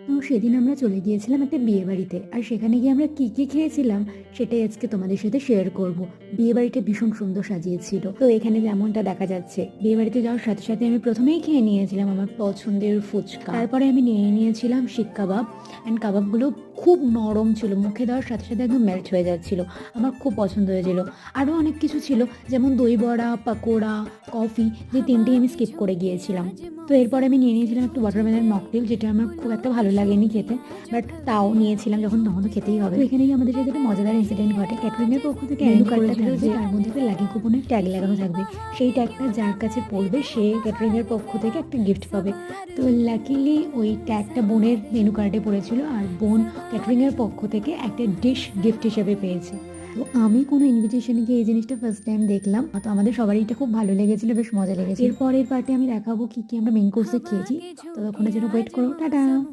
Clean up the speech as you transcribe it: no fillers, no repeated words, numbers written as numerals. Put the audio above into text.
তো সেদিন আমরা চলে গিয়েছিলাম একটা বিয়েবাড়িতে। আর সেখানে গিয়ে আমরা কি, কি খেয়েছিলাম সেটাই আজকে তোমাদের সাথে শেয়ার করব। বিয়েবাড়িটা ভীষণ সুন্দর সাজিয়েছিল। তো এখানে যেমনটা দেখা যাচ্ছে, বিয়েবাড়িতে যাওয়ার সাথে, সাথে আমি ১ম এই খেয়ে নিয়েছিলাম আমার পছন্দের ফুচকা। তারপরে আমি নিয়ে নিয়েছিলাম শিক কাবাব অ্যান্ড কাবাবগুলো খুব নরম ছিল। মুখে দেওয়ার সাথে, সাথে একদম মেল্ট হয়ে যাচ্ছিল। আমার খুব পছন্দ হয়েছিল। আরও অনেক কিছু ছিল যেমন দই বড়া, পাকোড়া, কফি, যে ৩ টেই আমি স্কিপ করে গিয়েছিলাম। তো এরপরে আমি নিয়ে নিয়েছিলাম একটু ওয়াটারমেলন মকটেল, যেটা আমার খুব একটা ভালো লাগেনি খেতে, বাট তাও নিয়েছিলাম যখন তখন তো খেতেই হবে। তো এখানেই আমাদের সাথে একটা মজাদার ইনসিডেন্ট ঘটে। ক্যাটারিং এর পক্ষ থেকে মেনু কার্ডটা থাকবে, তার মধ্যে একটা লাকি কুপনের ট্যাগ লাগানো থাকবে। সেই ট্যাগটা যার কাছে পড়বে সে ক্যাটারিং এর পক্ষ থেকে একটা গিফট পাবে। তো লাকিলি ওই ট্যাগটা বোনের মেনু কার্ডে পড়েছিল, আর বোন ক্যাটারিং এর পক্ষ থেকে একটা ডিশ গিফট হিসেবে পেয়েছে। তো আমি কোনো ইনভিটেশনে গিয়ে এই জিনিসটা ফার্স্ট টাইম দেখলাম। তো আমাদের সবারই এটা খুব ভালো লেগেছিল, বেশ মজা লেগেছে। এরপরের পার্টে আমি দেখাবো কি কি আমরা মেইন কোর্সে খেয়েছি। ততক্ষণের জন্য ওয়েট করো। টাটা।